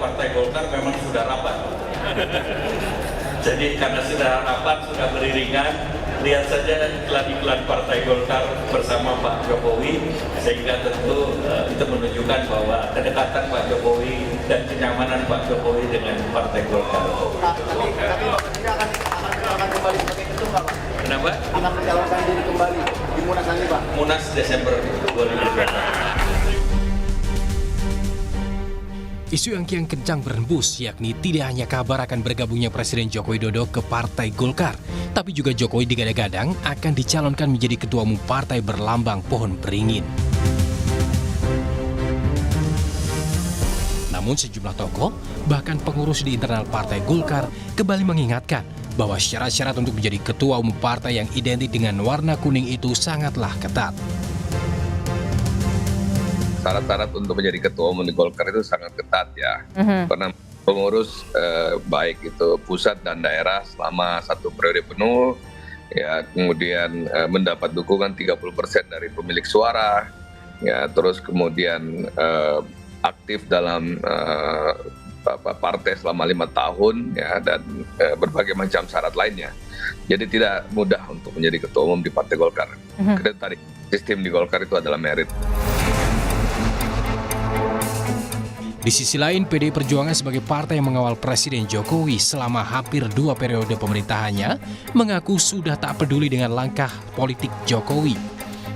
Partai Golkar memang sudah rapat. Jadi karena sudah rapat, sudah beriringan, lihat saja iklan-iklan Partai Golkar bersama Pak Jokowi, sehingga tentu itu menunjukkan bahwa kedekatan Pak Jokowi dan kenyamanan Pak Jokowi dengan Partai Golkar. Tapi Bapak tidak akan kembali sebagai ketum, Pak? Kenapa? Akan mencalonkan diri kembali di Munas nanti, Pak? Munas Desember 2024. Isu yang kian kencang berhembus, yakni tidak hanya kabar akan bergabungnya Presiden Joko Widodo ke Partai Golkar, tapi juga Jokowi digadang-gadang akan dicalonkan menjadi ketua umum partai berlambang pohon beringin. Namun sejumlah tokoh, bahkan pengurus di internal Partai Golkar, kembali mengingatkan bahwa syarat-syarat untuk menjadi ketua umum partai yang identik dengan warna kuning itu sangatlah ketat. Syarat-syarat untuk menjadi ketua umum di Golkar itu sangat ketat ya. Karena pengurus baik itu pusat dan daerah selama 1 periode penuh, ya kemudian mendapat dukungan 30% dari pemilik suara, ya terus kemudian aktif dalam partai selama 5 tahun, ya dan berbagai macam syarat lainnya. Jadi tidak mudah untuk menjadi ketua umum di Partai Golkar. Kita tadi sistem di Golkar itu adalah merit. Di sisi lain, PDI Perjuangan sebagai partai yang mengawal Presiden Jokowi selama hampir 2 periode pemerintahannya mengaku sudah tak peduli dengan langkah politik Jokowi.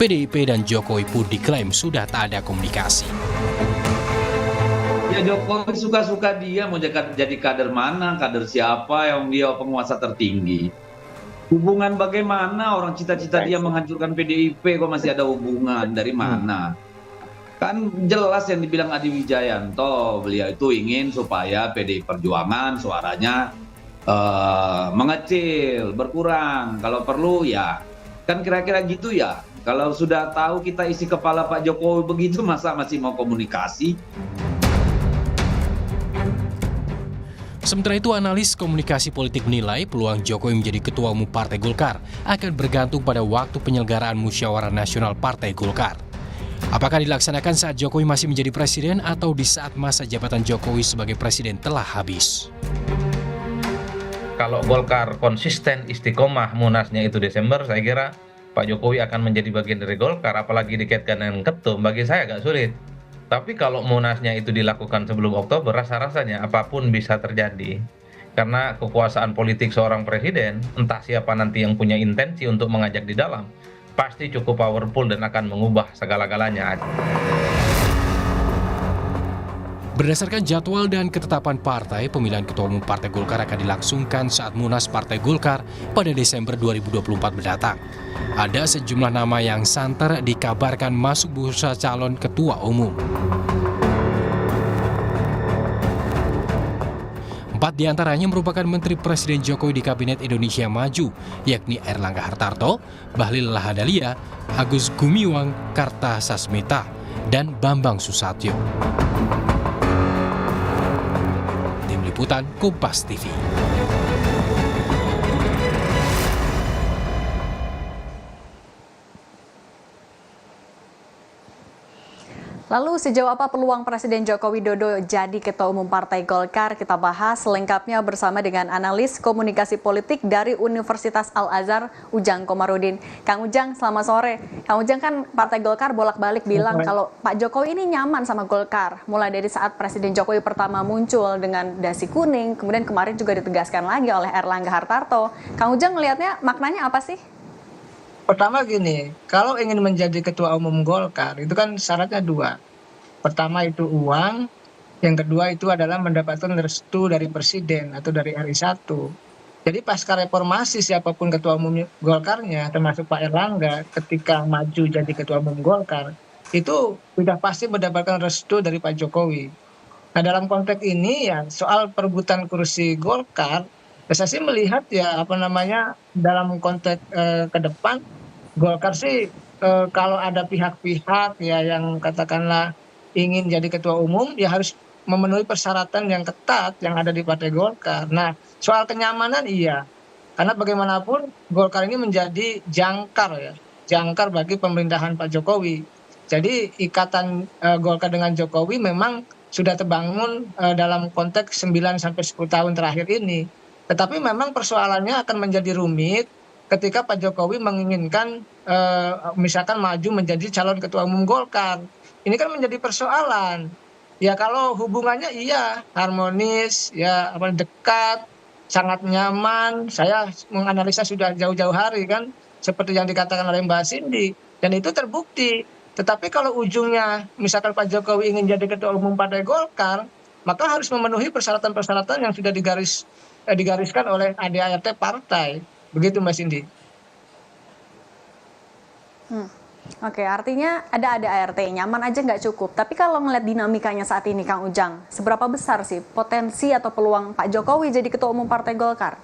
PDIP dan Jokowi pun diklaim sudah tak ada komunikasi. Ya Jokowi suka-suka dia mau jadi kader mana, kader siapa yang dia penguasa tertinggi. Hubungan bagaimana orang cita-cita dia menghancurkan PDIP kok masih ada hubungan, dari mana? Kan jelas yang dibilang Adi Wijayanto, beliau itu ingin supaya PDI Perjuangan suaranya mengecil, berkurang. Kalau perlu ya, kan kira-kira gitu ya. Kalau sudah tahu kita isi kepala Pak Jokowi begitu, masa masih mau komunikasi? Sementara itu, analis komunikasi politik menilai peluang Jokowi menjadi ketua umum Partai Golkar akan bergantung pada waktu penyelenggaraan Musyawarah Nasional Partai Golkar. Apakah dilaksanakan saat Jokowi masih menjadi presiden atau di saat masa jabatan Jokowi sebagai presiden telah habis? Kalau Golkar konsisten istiqomah munasnya itu Desember, saya kira Pak Jokowi akan menjadi bagian dari Golkar, apalagi dikaitkan dengan ketum, bagi saya agak sulit. Tapi kalau munasnya itu dilakukan sebelum Oktober, rasa-rasanya apapun bisa terjadi. Karena kekuasaan politik seorang presiden, entah siapa nanti yang punya intensi untuk mengajak di dalam, pasti cukup powerful dan akan mengubah segala-galanya. Berdasarkan jadwal dan ketetapan partai, pemilihan ketua umum Partai Golkar akan dilangsungkan saat Munas Partai Golkar pada Desember 2024 mendatang. Ada sejumlah nama yang santer dikabarkan masuk bursa calon ketua umum. 4 diantaranya merupakan Menteri Presiden Jokowi di Kabinet Indonesia Maju, yakni Airlangga Hartarto, Bahlil Lahadalia, Agus Gumiwang Kartasasmita, dan Bambang Susatyo. Tim Liputan Kompas TV. Lalu sejauh apa peluang Presiden Joko Widodo jadi Ketua Umum Partai Golkar? Kita bahas selengkapnya bersama dengan analis komunikasi politik dari Universitas Al-Azhar, Ujang Komarudin. Kang Ujang, selamat sore. Kang Ujang, kan Partai Golkar bolak-balik bilang kalau Pak Jokowi ini nyaman sama Golkar. Mulai dari saat Presiden Jokowi pertama muncul dengan dasi kuning, kemudian kemarin juga ditegaskan lagi oleh Airlangga Hartarto. Kang Ujang melihatnya maknanya apa sih? Pertama gini, kalau ingin menjadi ketua umum Golkar itu kan syaratnya 2. Pertama itu uang, yang kedua itu adalah mendapatkan restu dari presiden atau dari RI 1. Jadi pasca reformasi siapapun ketua umum Golkarnya, termasuk Pak Airlangga ketika maju jadi ketua umum Golkar, itu sudah pasti mendapatkan restu dari Pak Jokowi. Nah dalam konteks ini ya soal perebutan kursi Golkar, saya sih melihat ya dalam konteks ke depan Golkar sih kalau ada pihak-pihak ya yang katakanlah ingin jadi ketua umum ya harus memenuhi persyaratan yang ketat yang ada di Partai Golkar. Nah soal kenyamanan iya, karena bagaimanapun Golkar ini menjadi jangkar bagi pemerintahan Pak Jokowi. Jadi ikatan Golkar dengan Jokowi memang sudah terbangun dalam konteks 9 sampai 10 tahun terakhir ini. Tetapi memang persoalannya akan menjadi rumit ketika Pak Jokowi menginginkan misalkan maju menjadi calon ketua umum Golkar. Ini kan menjadi persoalan. Ya kalau hubungannya iya harmonis, ya apa dekat, sangat nyaman. Saya menganalisa sudah jauh-jauh hari kan, seperti yang dikatakan oleh Mbak Cindy, dan itu terbukti. Tetapi kalau ujungnya misalkan Pak Jokowi ingin jadi ketua umum Partai Golkar, maka harus memenuhi persyaratan-persyaratan yang sudah digariskan oleh ADART partai. Begitu Mbak Cindy. Oke, artinya ada ART, nyaman aja nggak cukup. Tapi kalau ngeliat dinamikanya saat ini, Kang Ujang, seberapa besar sih potensi atau peluang Pak Jokowi jadi ketua umum Partai Golkar?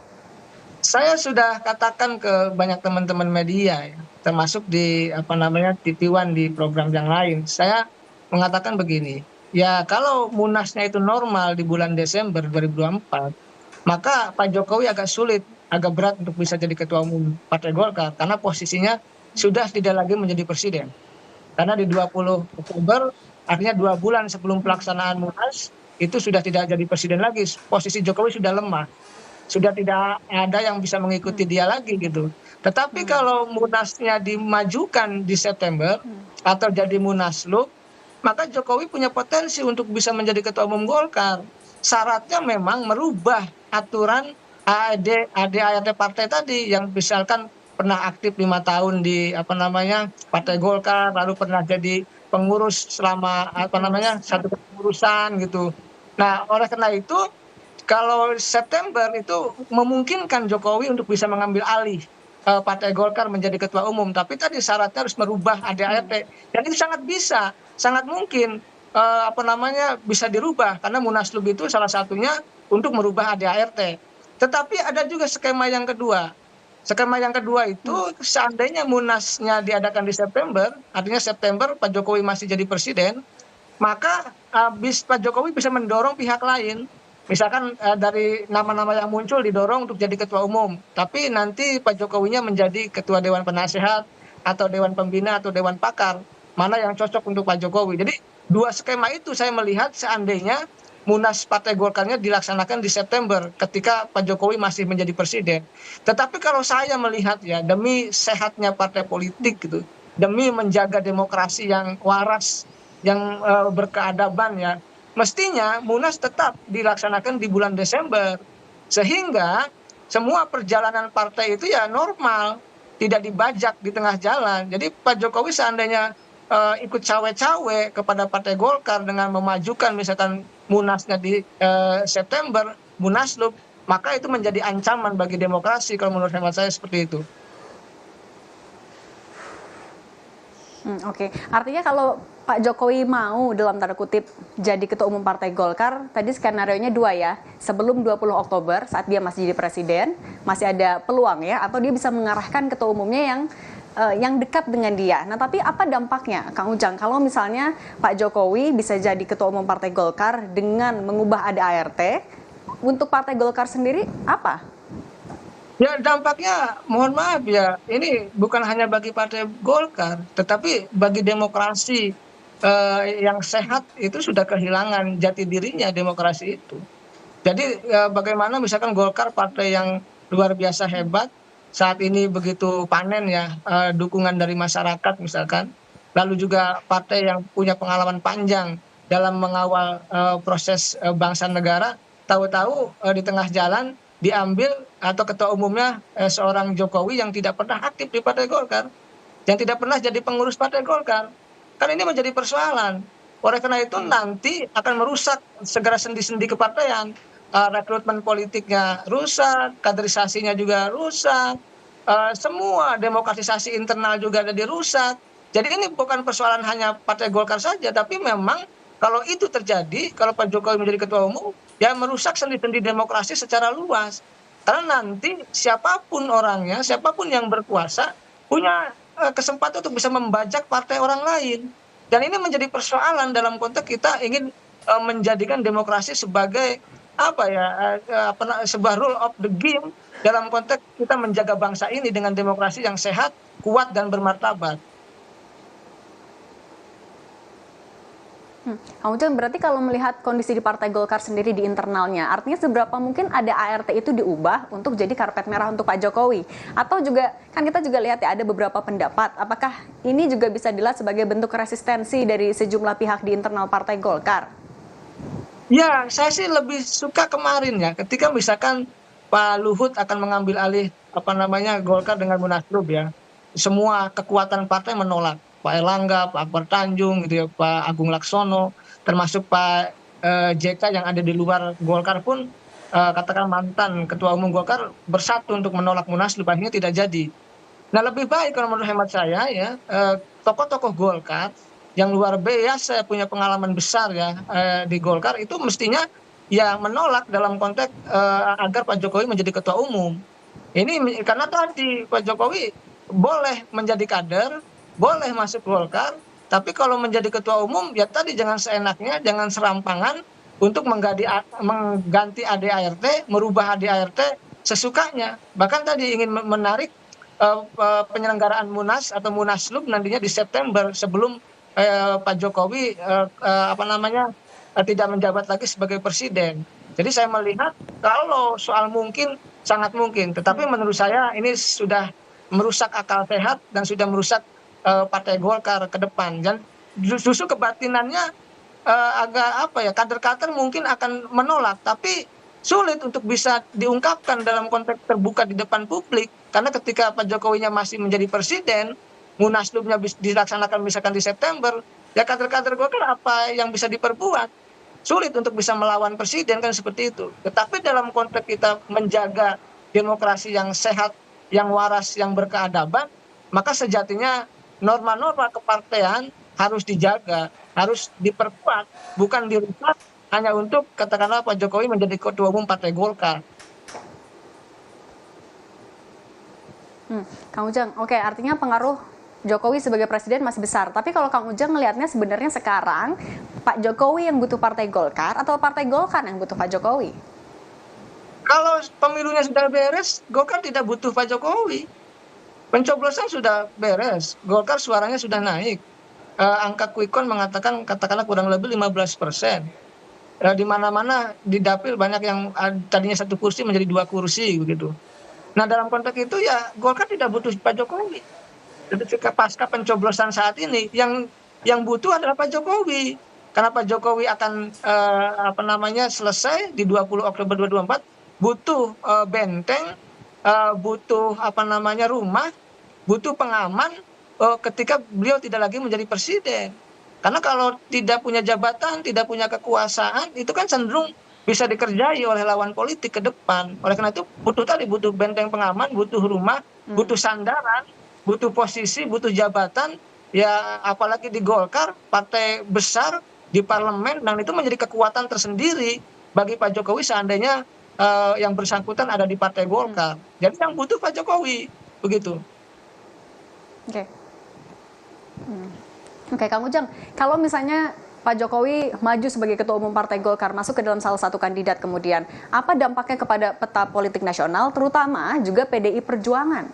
Saya sudah katakan ke banyak teman-teman media, ya, termasuk di TV One di program yang lain. Saya mengatakan begini, ya kalau munasnya itu normal di bulan Desember 2024, maka Pak Jokowi agak sulit, agak berat untuk bisa jadi ketua umum Partai Golkar karena posisinya sudah tidak lagi menjadi presiden. Karena di 20 Oktober, artinya 2 bulan sebelum pelaksanaan Munas, itu sudah tidak jadi presiden lagi. Posisi Jokowi sudah lemah. Sudah tidak ada yang bisa mengikuti dia lagi gitu. Tetapi kalau Munasnya dimajukan di September atau jadi Munaslup, maka Jokowi punya potensi untuk bisa menjadi ketua umum Golkar. Syaratnya memang merubah aturan ADART partai tadi yang misalkan pernah aktif 5 tahun di Partai Golkar, lalu pernah jadi pengurus selama satu kepengurusan gitu. Nah, oleh karena itu kalau September itu memungkinkan Jokowi untuk bisa mengambil alih Partai Golkar menjadi ketua umum, tapi tadi syaratnya harus merubah ADART dan itu sangat mungkin bisa dirubah karena Munaslup itu salah satunya untuk merubah ADART. Tetapi ada juga skema yang kedua. Skema yang kedua itu seandainya Munasnya diadakan di September, artinya September Pak Jokowi masih jadi presiden, maka Pak Jokowi bisa mendorong pihak lain. Misalkan dari nama-nama yang muncul didorong untuk jadi ketua umum, tapi nanti Pak Jokowinya menjadi ketua Dewan Penasehat atau Dewan Pembina atau Dewan Pakar. Mana yang cocok untuk Pak Jokowi. Jadi dua skema itu saya melihat seandainya Munas Partai Golkarnya dilaksanakan di September ketika Pak Jokowi masih menjadi presiden. Tetapi kalau saya melihat ya demi sehatnya partai politik gitu, demi menjaga demokrasi yang waras, yang berkeadaban ya, mestinya Munas tetap dilaksanakan di bulan Desember. Sehingga semua perjalanan partai itu ya normal, tidak dibajak di tengah jalan. Jadi Pak Jokowi seandainya ikut cawe-cawe kepada Partai Golkar dengan memajukan misalkan Munasnya di September, Munaslup, maka itu menjadi ancaman bagi demokrasi kalau menurut hemat saya seperti itu. Oke, artinya kalau Pak Jokowi mau dalam tanda kutip jadi ketua umum Partai Golkar, tadi skenario-nya 2 ya, sebelum 20 Oktober saat dia masih jadi presiden, masih ada peluang ya, atau dia bisa mengarahkan ketua umumnya yang dekat dengan dia. Nah, tapi apa dampaknya, Kang Ujang, kalau misalnya Pak Jokowi bisa jadi ketua umum Partai Golkar dengan mengubah ADART, untuk Partai Golkar sendiri apa? Ya dampaknya mohon maaf ya, ini bukan hanya bagi Partai Golkar, tetapi bagi demokrasi yang sehat itu sudah kehilangan jati dirinya demokrasi itu. Jadi bagaimana misalkan Golkar partai yang luar biasa hebat, saat ini begitu panen ya dukungan dari masyarakat misalkan, lalu juga partai yang punya pengalaman panjang dalam mengawal proses bangsa negara, tahu-tahu di tengah jalan diambil atau ketua umumnya seorang Jokowi yang tidak pernah aktif di Partai Golkar, yang tidak pernah jadi pengurus Partai Golkar. Kan ini menjadi persoalan. Oleh karena itu nanti akan merusak segala sendi-sendi kepartaian. Rekrutmen politiknya rusak, kaderisasinya juga rusak, semua demokratisasi internal juga ada dirusak. Jadi ini bukan persoalan hanya Partai Golkar saja, tapi memang kalau itu terjadi, kalau Pak Jokowi menjadi ketua umum, ya merusak sendi-sendi demokrasi secara luas. Karena nanti siapapun orangnya, siapapun yang berkuasa, punya kesempatan untuk bisa membajak partai orang lain. Dan ini menjadi persoalan dalam konteks kita ingin menjadikan demokrasi sebagai sebuah rule of the game dalam konteks kita menjaga bangsa ini dengan demokrasi yang sehat, kuat dan bermartabat. Kang Ujang, berarti kalau melihat kondisi di Partai Golkar sendiri di internalnya, artinya seberapa mungkin ada ART itu diubah untuk jadi karpet merah untuk Pak Jokowi? Atau juga, kan kita juga lihat ya ada beberapa pendapat, apakah ini juga bisa dilihat sebagai bentuk resistensi dari sejumlah pihak di internal Partai Golkar? Ya, saya sih lebih suka kemarin ya, ketika misalkan Pak Luhut akan mengambil alih Golkar dengan Munaslup ya. Semua kekuatan partai menolak. Pak Erlangga, Pak Akbar Tanjung, gitu ya, Pak Agung Laksono, termasuk Pak JK yang ada di luar Golkar pun katakan mantan Ketua Umum Golkar bersatu untuk menolak Munaslup, akhirnya tidak jadi. Nah, lebih baik kalau menurut hemat saya ya, tokoh-tokoh Golkar yang luar biasa punya pengalaman besar ya di Golkar itu mestinya ya menolak dalam konteks agar Pak Jokowi menjadi Ketua Umum. Ini karena tadi Pak Jokowi boleh menjadi kader, boleh masuk Golkar, tapi kalau menjadi ketua umum ya tadi jangan seenaknya, jangan serampangan untuk mengganti ADART, merubah ADART sesukanya. Bahkan tadi ingin menarik penyelenggaraan Munas atau Munaslup nantinya di September sebelum Pak Jokowi tidak menjabat lagi sebagai presiden. Jadi saya melihat kalau soal mungkin sangat mungkin, tetapi menurut saya ini sudah merusak akal sehat dan sudah merusak Partai Golkar ke depan, dan justru kebatinannya agak kader-kader mungkin akan menolak, tapi sulit untuk bisa diungkapkan dalam konteks terbuka di depan publik, karena ketika Pak Jokowinya masih menjadi presiden, Munaslupnya dilaksanakan misalkan di September, ya kader-kader Golkar apa yang bisa diperbuat? Sulit untuk bisa melawan presiden, kan seperti itu. Tetapi dalam konteks kita menjaga demokrasi yang sehat, yang waras, yang berkeadaban, maka sejatinya norma-norma kepartean harus dijaga, harus diperkuat, bukan dirusak hanya untuk katakanlah Pak Jokowi menjadi Ketua Umum Partai Golkar. Kang Ujang, oke, artinya pengaruh Jokowi sebagai presiden masih besar. Tapi kalau Kang Ujang melihatnya sebenarnya sekarang Pak Jokowi yang butuh Partai Golkar atau Partai Golkar yang butuh Pak Jokowi? Kalau pemilunya sudah beres, Golkar tidak butuh Pak Jokowi. Pencoblosan sudah beres, Golkar suaranya sudah naik. Angka quick count mengatakan katakanlah kurang lebih 15%. Di mana-mana di dapil banyak yang tadinya 1 kursi menjadi 2 kursi begitu. Nah, dalam konteks itu ya Golkar tidak butuh Pak Jokowi. Ketika pasca pencoblosan saat ini yang butuh adalah Pak Jokowi. Karena Pak Jokowi akan selesai di 20 Oktober 2024, butuh benteng, butuh rumah, butuh pengaman ketika beliau tidak lagi menjadi presiden. Karena kalau tidak punya jabatan, tidak punya kekuasaan, itu kan cenderung bisa dikerjai oleh lawan politik ke depan. Oleh karena itu butuh benteng pengaman, butuh rumah, butuh sandaran, butuh posisi, butuh jabatan. Ya apalagi di Golkar, partai besar di parlemen, dan itu menjadi kekuatan tersendiri bagi Pak Jokowi seandainya yang bersangkutan ada di Partai Golkar. Jadi yang butuh Pak Jokowi, begitu. Oke. Oke, Kang Ujang, kalau misalnya Pak Jokowi maju sebagai Ketua Umum Partai Golkar, masuk ke dalam salah satu kandidat kemudian, apa dampaknya kepada peta politik nasional, terutama juga PDI Perjuangan?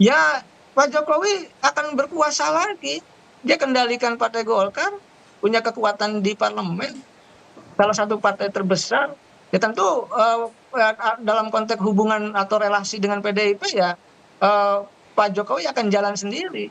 Ya, Pak Jokowi akan berkuasa lagi. Dia kendalikan Partai Golkar, punya kekuatan di parlemen, salah satu partai terbesar. Ya tentu dalam konteks hubungan atau relasi dengan PDIP ya Pak Jokowi akan jalan sendiri.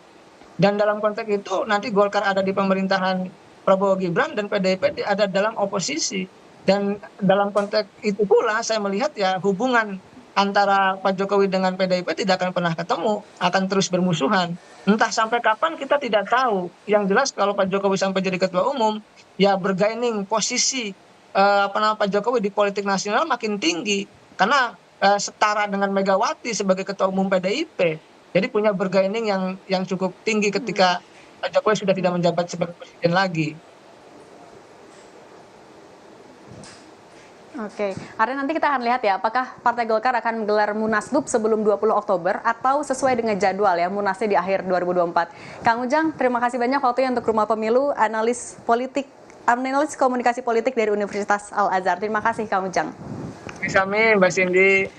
Dan dalam konteks itu nanti Golkar ada di pemerintahan Prabowo Gibran dan PDIP ada dalam oposisi. Dan dalam konteks itu pula saya melihat ya hubungan antara Pak Jokowi dengan PDIP tidak akan pernah ketemu, akan terus bermusuhan. Entah sampai kapan kita tidak tahu. Yang jelas kalau Pak Jokowi sampai jadi ketua umum, ya bergaining posisi Pak Jokowi di politik nasional makin tinggi. Karena setara dengan Megawati sebagai ketua umum PDIP. Jadi punya bergaining yang cukup tinggi ketika Pak Jokowi sudah tidak menjabat sebagai presiden lagi. Oke, hari nanti kita akan lihat ya, apakah Partai Golkar akan menggelar Munaslup sebelum 20 Oktober atau sesuai dengan jadwal ya, Munasnya di akhir 2024. Kang Ujang, terima kasih banyak waktunya untuk Rumah Pemilu, analis komunikasi politik dari Universitas Al-Azhar. Terima kasih Kang Ujang. Kami, Mbak Cindy.